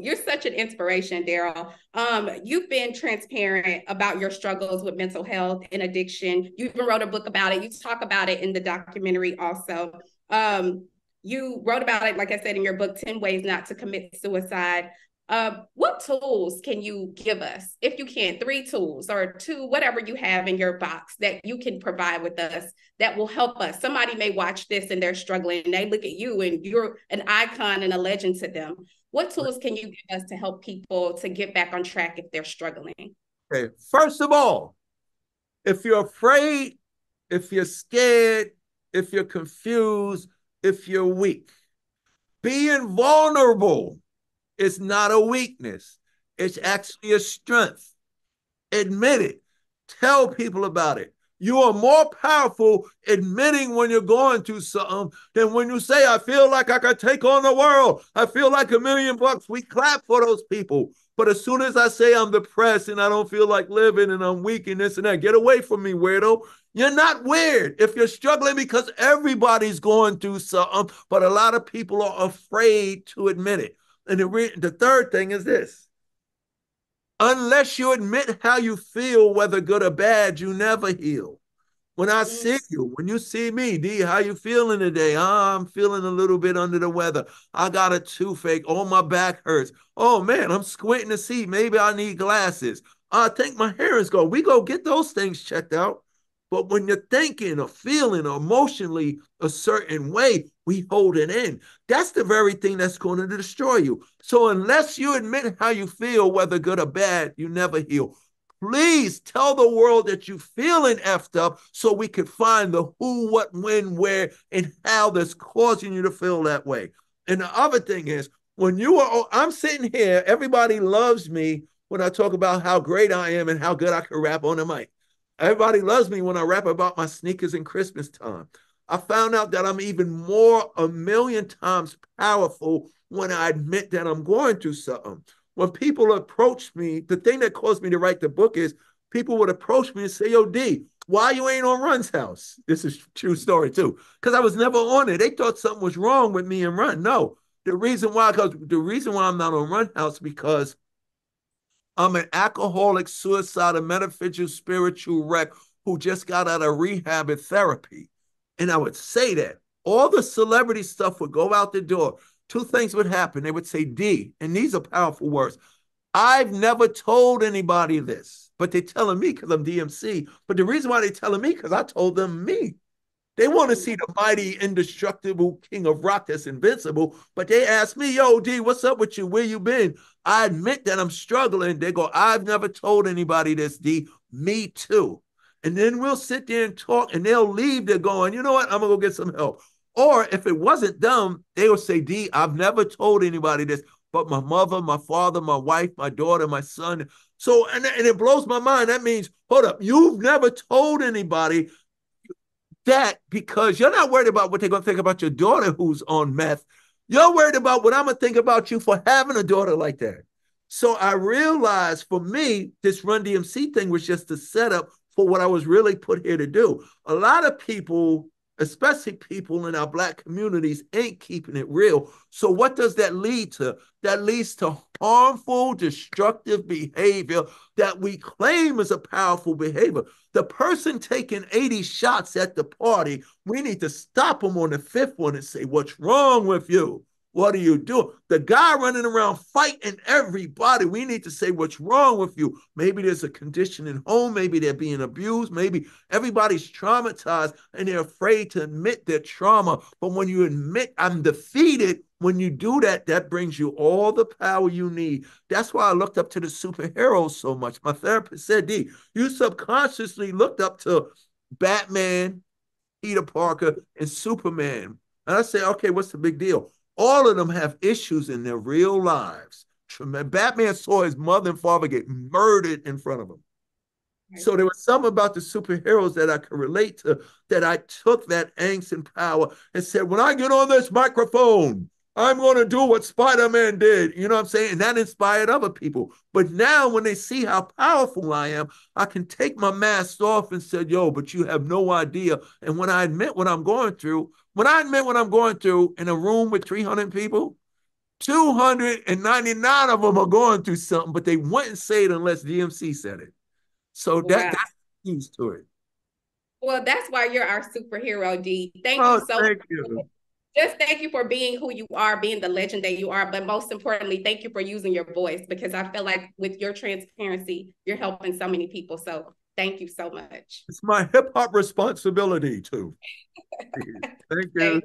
You're such an inspiration, Darryl. You've been transparent about your struggles with mental health and addiction. You even wrote a book about it. You talk about it in the documentary also. You wrote about it, like I said, in your book, 10 Ways Not to Commit Suicide. What tools can you give us, if you can, 3 tools or 2, whatever you have in your box that you can provide with us that will help us? Somebody may watch this and they're struggling and they look at you and you're an icon and a legend to them. What tools can you give us to help people to get back on track if they're struggling? Okay. First of all, if you're afraid, if you're scared, if you're confused, if you're weak, being vulnerable is not a weakness. It's actually a strength. Admit it. Tell people about it. You are more powerful admitting when you're going through something than when you say, I feel like I could take on the world. I feel like $1,000,000. We clap for those people. But as soon as I say I'm depressed and I don't feel like living and I'm weak and this and that, get away from me, weirdo. You're not weird if you're struggling, because everybody's going through something, but a lot of people are afraid to admit it. And the third thing is this: unless you admit how you feel, whether good or bad, you never heal. When I see you, when you see me, D, how you feeling today? I'm feeling a little bit under the weather. I got a toothache. Oh, my back hurts. Oh, man, I'm squinting to see. Maybe I need glasses. I think my hair is going. We go get those things checked out. But when you're thinking or feeling or emotionally a certain way, we hold it in. That's the very thing that's going to destroy you. So unless you admit how you feel, whether good or bad, you never heal. Please tell the world that you're feeling effed up so we can find the who, what, when, where, and how that's causing you to feel that way. And the other thing is, when you are, I'm sitting here, everybody loves me when I talk about how great I am and how good I can rap on the mic. Everybody loves me when I rap about my sneakers and Christmas time. I found out that I'm even more, 1,000,000 times powerful when I admit that I'm going through something. When people approach me, the thing that caused me to write the book is people would approach me and say, yo, D, why you ain't on Run's house? This is a true story too. Because I was never on it. They thought something was wrong with me and Run. No. The reason why I'm not on Run house, because I'm an alcoholic, suicidal, metaphysical, spiritual wreck who just got out of rehab and therapy. And I would say that. All the celebrity stuff would go out the door. 2 things would happen. They would say, D, and these are powerful words. I've never told anybody this, but they're telling me because I'm DMC. But the reason why they're telling me, because I told them me. They want to see the mighty, indestructible king of rock that's invincible. But they ask me, yo, D, what's up with you? Where you been? I admit that I'm struggling. They go, I've never told anybody this, D. Me too. And then we'll sit there and talk, and they'll leave. They're going, you know what? I'm going to go get some help. Or if it wasn't them, they will say, D, I've never told anybody this, but my mother, my father, my wife, my daughter, my son. So, and it blows my mind. That means, hold up, you've never told anybody that, because you're not worried about what they're going to think about your daughter who's on meth. You're worried about what I'm going to think about you for having a daughter like that. So I realized, for me, this Run DMC thing was just a setup for what I was really put here to do. A lot of people, especially people in our Black communities, ain't keeping it real. So what does that lead to? That leads to harmful, destructive behavior that we claim is a powerful behavior. The person taking 80 shots at the party, we need to stop them on the 5th one and say, what's wrong with you? What are you doing? The guy running around fighting everybody, we need to say, what's wrong with you? Maybe there's a condition in home. Maybe they're being abused. Maybe everybody's traumatized and they're afraid to admit their trauma. But when you admit I'm defeated, when you do that, that brings you all the power you need. That's why I looked up to the superheroes so much. My therapist said, D, you subconsciously looked up to Batman, Peter Parker, and Superman. And I say, okay, what's the big deal? All of them have issues in their real lives. Batman saw his mother and father get murdered in front of him. So there was something about the superheroes that I could relate to, that I took that angst and power and said, when I get on this microphone, I'm going to do what Spider-Man did. You know what I'm saying? And that inspired other people. But now when they see how powerful I am, I can take my mask off and say, yo, but you have no idea. And when I admit what I'm going through, in a room with 300 people, 299 of them are going through something, but they wouldn't say it unless DMC said it. So Wow. that's used to it. Well, that's why you're our superhero, D. Thank you Oh, so much. thank you. Just thank you for being who you are, being the legend that you are. But most importantly, thank you for using your voice, because I feel like with your transparency, you're helping so many people. So thank you so much. It's my hip hop responsibility too. Thank you. Thank